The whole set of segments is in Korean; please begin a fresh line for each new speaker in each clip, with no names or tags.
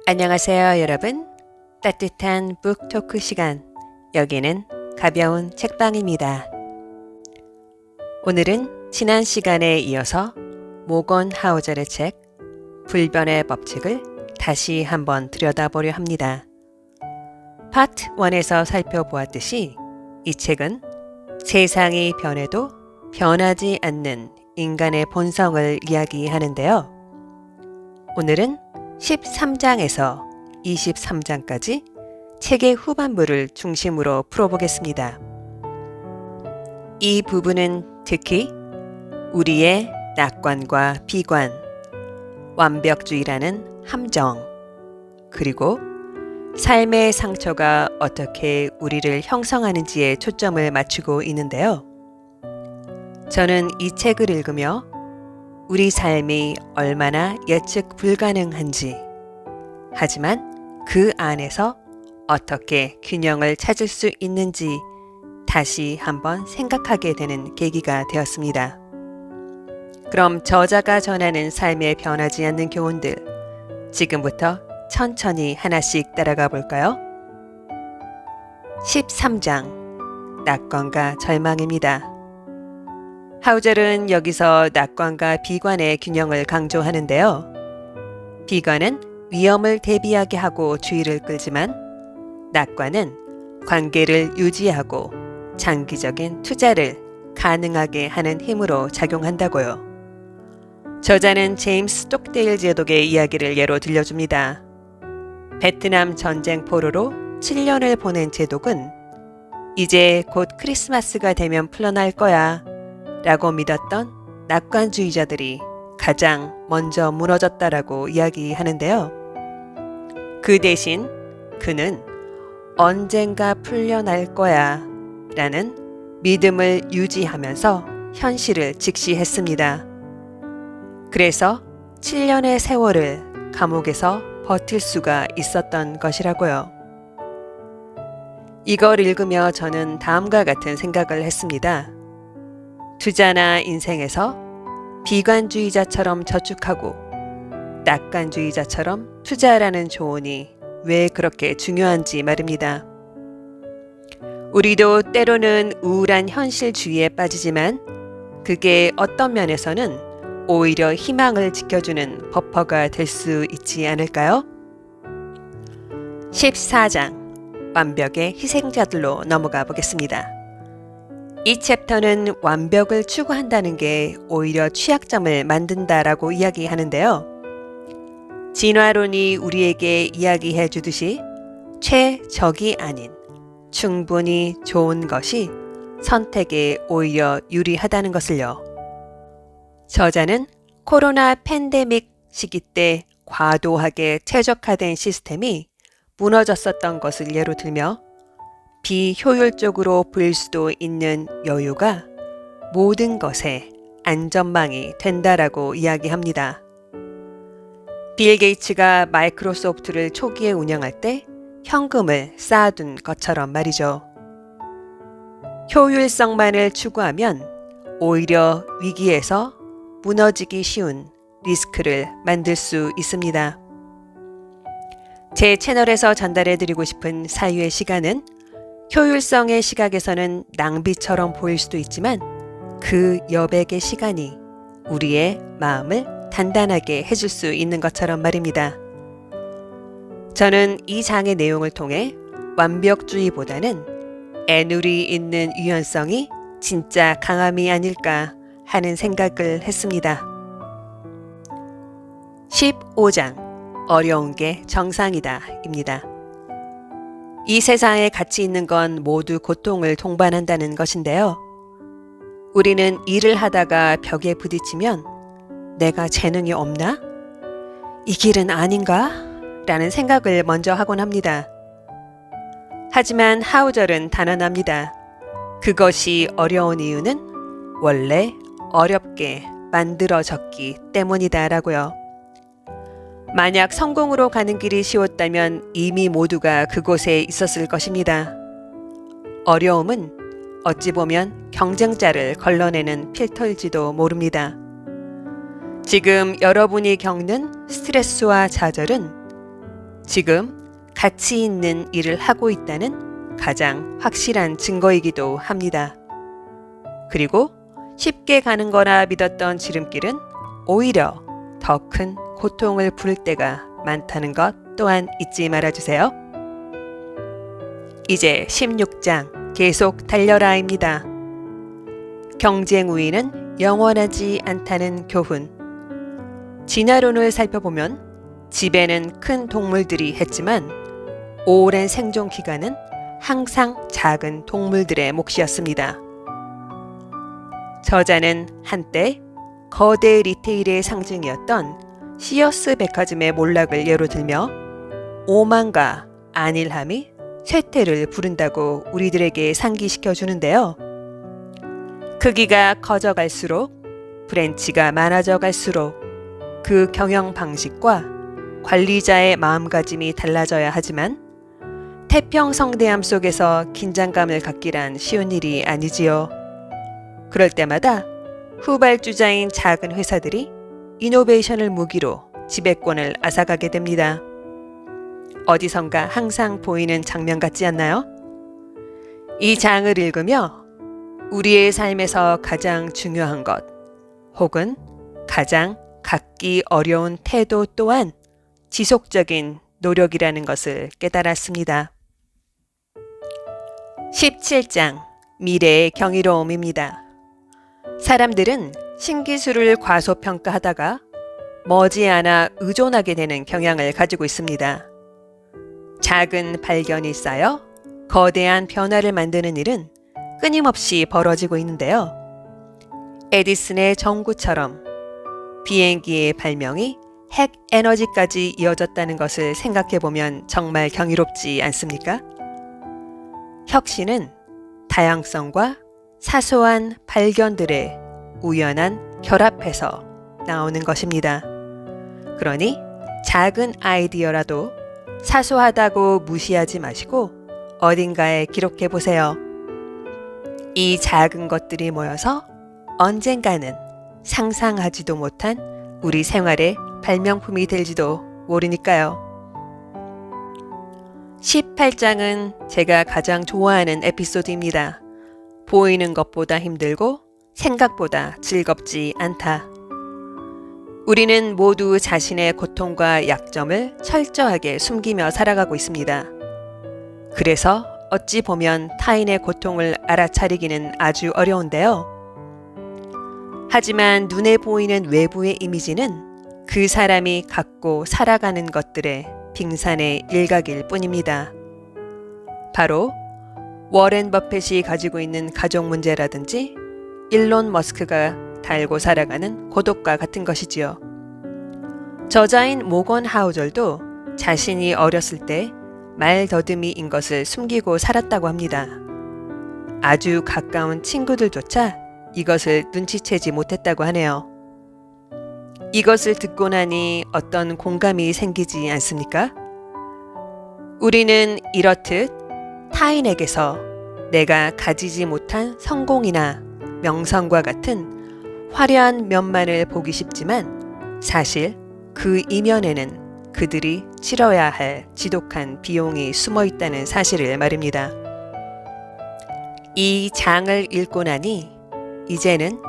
안녕하세요, 여러분. 따뜻한 북토크 시간. 여기는 가벼운 책방입니다. 오늘은 지난 시간에 이어서 모건 하우젤의 책 불변의 법칙을 다시 한번 들여다보려 합니다. 파트 1에서 살펴보았듯이 이 책은 세상이 변해도 변하지 않는 인간의 본성을 이야기하는데요. 오늘은 13장에서 23장까지 책의 후반부를 중심으로 풀어보겠습니다. 이 부분은 특히 우리의 낙관과 비관, 완벽주의라는 함정, 그리고 삶의 상처가 어떻게 우리를 형성하는지에 초점을 맞추고 있는데요. 저는 이 책을 읽으며 우리 삶이 얼마나 예측 불가능한지, 하지만 그 안에서 어떻게 균형을 찾을 수 있는지 다시 한번 생각하게 되는 계기가 되었습니다. 그럼 저자가 전하는 삶에 변하지 않는 교훈들, 지금부터 천천히 하나씩 따라가 볼까요? 13장, 낙관과 절망입니다. 하우젤은 여기서 낙관과 비관의 균형을 강조하는데요. 비관은 위험을 대비하게 하고 주의를 끌지만 낙관은 관계를 유지하고 장기적인 투자를 가능하게 하는 힘으로 작용한다고요. 저자는 제임스 스톡데일 제독의 이야기를 예로 들려줍니다. 베트남 전쟁 포로로 7년을 보낸 제독은 이제 곧 크리스마스가 되면 풀려날 거야 라고 믿었던 낙관주의자들이 가장 먼저 무너졌다라고 이야기하는데요. 그 대신 그는 언젠가 풀려날 거야 라는 믿음을 유지하면서 현실을 직시했습니다. 그래서 7년의 세월을 감옥에서 버틸 수가 있었던 것이라고요. 이걸 읽으며 저는 다음과 같은 생각을 했습니다. 투자나 인생에서 비관주의자처럼 저축하고 낙관주의자처럼 투자라는 조언이 왜 그렇게 중요한지 말입니다. 우리도 때로는 우울한 현실주의에 빠지지만 그게 어떤 면에서는 오히려 희망을 지켜주는 버퍼가 될 수 있지 않을까요? 14장, 완벽의 희생자들로 넘어가 보겠습니다. 이 챕터는 완벽을 추구한다는 게 오히려 취약점을 만든다라고 이야기하는데요. 진화론이 우리에게 이야기해 주듯이 최적이 아닌 충분히 좋은 것이 선택에 오히려 유리하다는 것을요. 저자는 코로나 팬데믹 시기 때 과도하게 최적화된 시스템이 무너졌었던 것을 예로 들며 비효율적으로 보일 수도 있는 여유가 모든 것의 안전망이 된다라고 이야기합니다. 빌 게이츠가 마이크로소프트를 초기에 운영할 때 현금을 쌓아둔 것처럼 말이죠. 효율성만을 추구하면 오히려 위기에서 무너지기 쉬운 리스크를 만들 수 있습니다. 제 채널에서 전달해드리고 싶은 사유의 시간은 효율성의 시각에서는 낭비처럼 보일 수도 있지만 그 여백의 시간이 우리의 마음을 단단하게 해줄 수 있는 것처럼 말입니다. 저는 이 장의 내용을 통해 완벽주의보다는 애누리 있는 유연성이 진짜 강함이 아닐까 하는 생각을 했습니다. 15장, 어려운 게 정상이다 입니다. 이 세상에 가치 있는 건 모두 고통을 동반한다는 것인데요. 우리는 일을 하다가 벽에 부딪히면 내가 재능이 없나? 이 길은 아닌가? 라는 생각을 먼저 하곤 합니다. 하지만 하우젤은 단언합니다. 그것이 어려운 이유는 원래 어렵게 만들어졌기 때문이다 라고요. 만약 성공으로 가는 길이 쉬웠다면 이미 모두가 그곳에 있었을 것입니다. 어려움은 어찌 보면 경쟁자를 걸러내는 필터일지도 모릅니다. 지금 여러분이 겪는 스트레스와 좌절은 지금 가치 있는 일을 하고 있다는 가장 확실한 증거이기도 합니다. 그리고 쉽게 가는 거라 믿었던 지름길은 오히려 더 큰 고통을 부를 때가 많다는 것 또한 잊지 말아주세요. 이제 16장 계속 달려라입니다. 경쟁 우위는 영원하지 않다는 교훈. 진화론을 살펴보면 지배는 큰 동물들이 했지만 오랜 생존 기간은 항상 작은 동물들의 몫이었습니다. 저자는 한때 거대 리테일의 상징이었던 시어스 백화점의 몰락을 예로 들며 오만과 안일함이 쇠퇴를 부른다고 우리들에게 상기시켜 주는데요. 크기가 커져갈수록 브랜치가 많아져 갈수록 그 경영 방식과 관리자의 마음가짐이 달라져야 하지만 태평성대함 속에서 긴장감을 갖기란 쉬운 일이 아니지요. 그럴 때마다 후발주자인 작은 회사들이 이노베이션을 무기로 지배권을 앗아가게 됩니다. 어디선가 항상 보이는 장면 같지 않나요? 이 장을 읽으며 우리의 삶에서 가장 중요한 것 혹은 가장 갖기 어려운 태도 또한 지속적인 노력이라는 것을 깨달았습니다. 17장 미래의 경이로움입니다. 사람들은 신기술을 과소평가하다가 머지않아 의존하게 되는 경향을 가지고 있습니다. 작은 발견이 쌓여 거대한 변화를 만드는 일은 끊임없이 벌어지고 있는데요. 에디슨의 전구처럼 비행기의 발명이 핵 에너지까지 이어졌다는 것을 생각해보면 정말 경이롭지 않습니까? 혁신은 다양성과 사소한 발견들의 우연한 결합에서 나오는 것입니다. 그러니 작은 아이디어라도 사소하다고 무시하지 마시고 어딘가에 기록해 보세요. 이 작은 것들이 모여서 언젠가는 상상하지도 못한 우리 생활의 발명품이 될지도 모르니까요. 18장은 제가 가장 좋아하는 에피소드입니다. 보이는 것보다 힘들고 생각보다 즐겁지 않다. 우리는 모두 자신의 고통과 약점을 철저하게 숨기며 살아가고 있습니다. 그래서 어찌 보면 타인의 고통을 알아차리기는 아주 어려운데요. 하지만 눈에 보이는 외부의 이미지는 그 사람이 갖고 살아가는 것들의 빙산의 일각일 뿐입니다. 바로 워렌 버핏이 가지고 있는 가족 문제라든지 일론 머스크가 달고 살아가는 고독과 같은 것이지요. 저자인 모건 하우절도 자신이 어렸을 때 말더듬이인 것을 숨기고 살았다고 합니다. 아주 가까운 친구들조차 이것을 눈치채지 못했다고 하네요. 이것을 듣고 나니 어떤 공감이 생기지 않습니까? 우리는 이렇듯 타인에게서 내가 가지지 못한 성공이나 명성과 같은 화려한 면만을 보기 쉽지만 사실 그 이면에는 그들이 치러야 할 지독한 비용이 숨어 있다는 사실을 말입니다. 이 장을 읽고 나니 이제는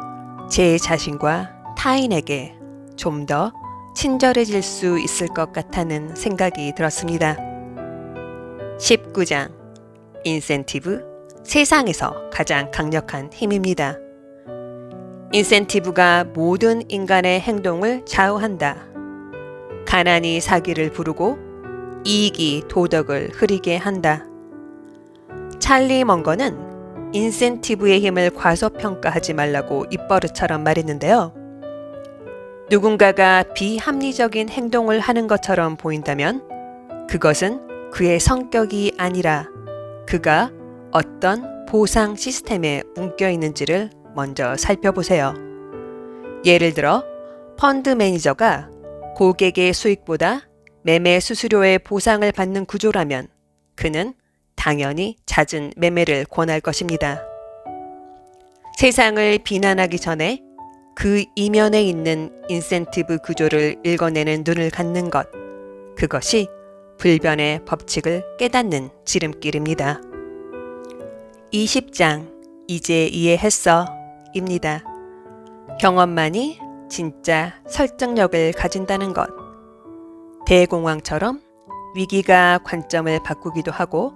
제 자신과 타인에게 좀 더 친절해질 수 있을 것 같다는 생각이 들었습니다. 19장 인센티브, 세상에서 가장 강력한 힘입니다. 인센티브가 모든 인간의 행동을 좌우한다. 가난이 사기를 부르고 이익이 도덕을 흐리게 한다. 찰리 먼거는 인센티브의 힘을 과소평가하지 말라고 입버릇처럼 말했는데요. 누군가가 비합리적인 행동을 하는 것처럼 보인다면 그것은 그의 성격이 아니라 그가 어떤 보상 시스템에 묶여 있는지를 먼저 살펴보세요. 예를 들어 펀드 매니저가 고객의 수익보다 매매 수수료의 보상을 받는 구조라면 그는 당연히 잦은 매매를 권할 것입니다. 세상을 비난하기 전에 그 이면에 있는 인센티브 구조를 읽어내는 눈을 갖는 것, 그것이 불변의 법칙을 깨닫는 지름길입니다. 20장 이제 이해했어 입니다. 경험만이 진짜 설득력을 가진다는 것. 대공황처럼 위기가 관점을 바꾸기도 하고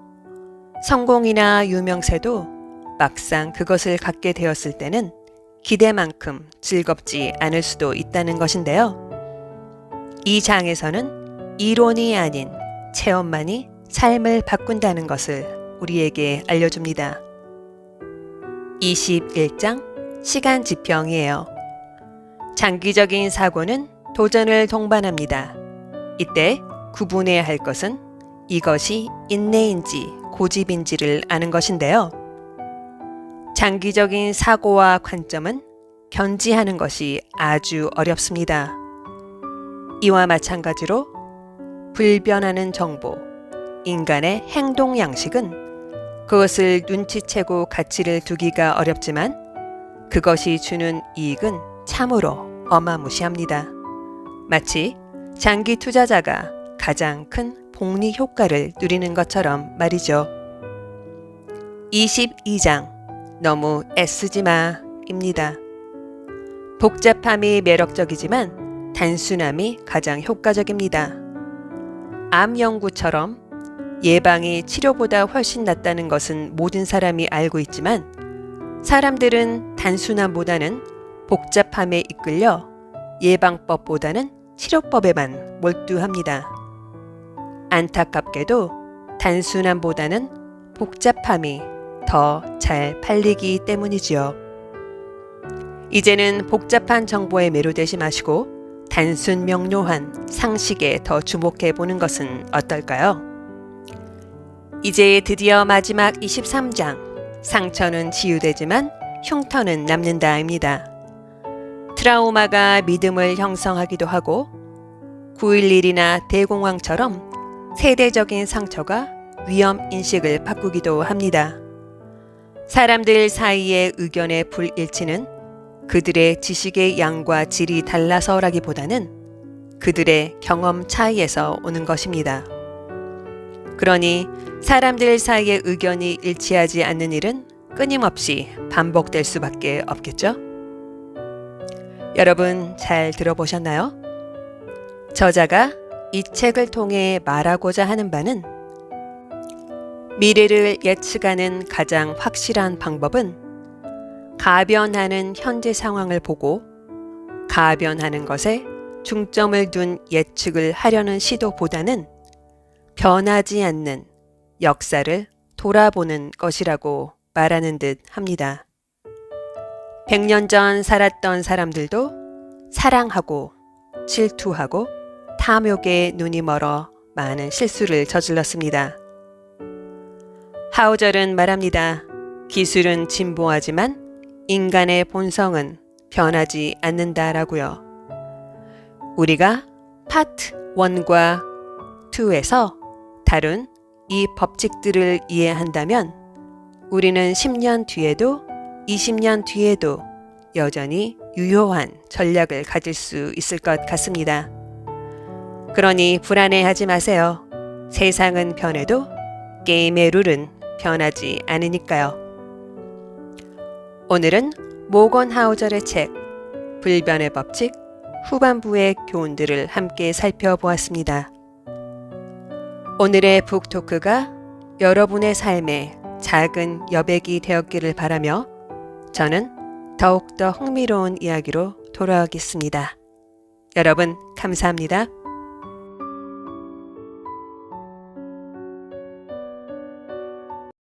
성공이나 유명세도 막상 그것을 갖게 되었을 때는 기대만큼 즐겁지 않을 수도 있다는 것인데요. 이 장에서는 이론이 아닌 체험만이 삶을 바꾼다는 것을 우리에게 알려줍니다. 21장 시간 지평이에요. 장기적인 사고는 도전을 동반합니다. 이때 구분해야 할 것은 이것이 인내인지 고집인지를 아는 것인데요. 장기적인 사고와 관점은 견지하는 것이 아주 어렵습니다. 이와 마찬가지로 불변하는 정보, 인간의 행동 양식은 그것을 눈치채고 가치를 두기가 어렵지만 그것이 주는 이익은 참으로 어마무시합니다. 마치 장기 투자자가 가장 큰 복리 효과를 누리는 것처럼 말이죠. 22장 너무 애쓰지 마 입니다. 복잡함이 매력적이지만 단순함이 가장 효과적입니다. 암 연구처럼 예방이 치료보다 훨씬 낫다는 것은 모든 사람이 알고 있지만 사람들은 단순함보다는 복잡함에 이끌려 예방법보다는 치료법에만 몰두합니다. 안타깝게도 단순함보다는 복잡함이 더 잘 팔리기 때문이지요. 이제는 복잡한 정보에 매료되지 마시고 단순 명료한 상식에 더 주목해 보는 것은 어떨까요? 이제 드디어 마지막 23장 상처는 치유되지만 흉터는 남는다입니다. 트라우마가 믿음을 형성하기도 하고 9.11이나 대공황처럼 세대적인 상처가 위험인식을 바꾸기도 합니다. 사람들 사이의 의견의 불일치는 그들의 지식의 양과 질이 달라서라기보다는 그들의 경험 차이에서 오는 것입니다. 그러니 사람들 사이의 의견이 일치하지 않는 일은 끊임없이 반복될 수밖에 없겠죠? 여러분 잘 들어보셨나요? 저자가 이 책을 통해 말하고자 하는 바는 미래를 예측하는 가장 확실한 방법은 가변하는 현재 상황을 보고 가변하는 것에 중점을 둔 예측을 하려는 시도보다는 변하지 않는 역사를 돌아보는 것이라고 말하는 듯 합니다. 100년 전 살았던 사람들도 사랑하고 질투하고 탐욕에 눈이 멀어 많은 실수를 저질렀습니다. 하우절은 말합니다. 기술은 진보하지만 인간의 본성은 변하지 않는다라고요. 우리가 파트 1과 2에서 다룬 이 법칙들을 이해한다면 우리는 10년 뒤에도 20년 뒤에도 여전히 유효한 전략을 가질 수 있을 것 같습니다. 그러니 불안해하지 마세요. 세상은 변해도 게임의 룰은 변하지 않으니까요. 오늘은 모건 하우절의 책 불변의 법칙 후반부의 교훈들을 함께 살펴보았습니다. 오늘의 북토크가 여러분의 삶에 작은 여백이 되었기를 바라며 저는 더욱더 흥미로운 이야기로 돌아오겠습니다. 여러분 감사합니다.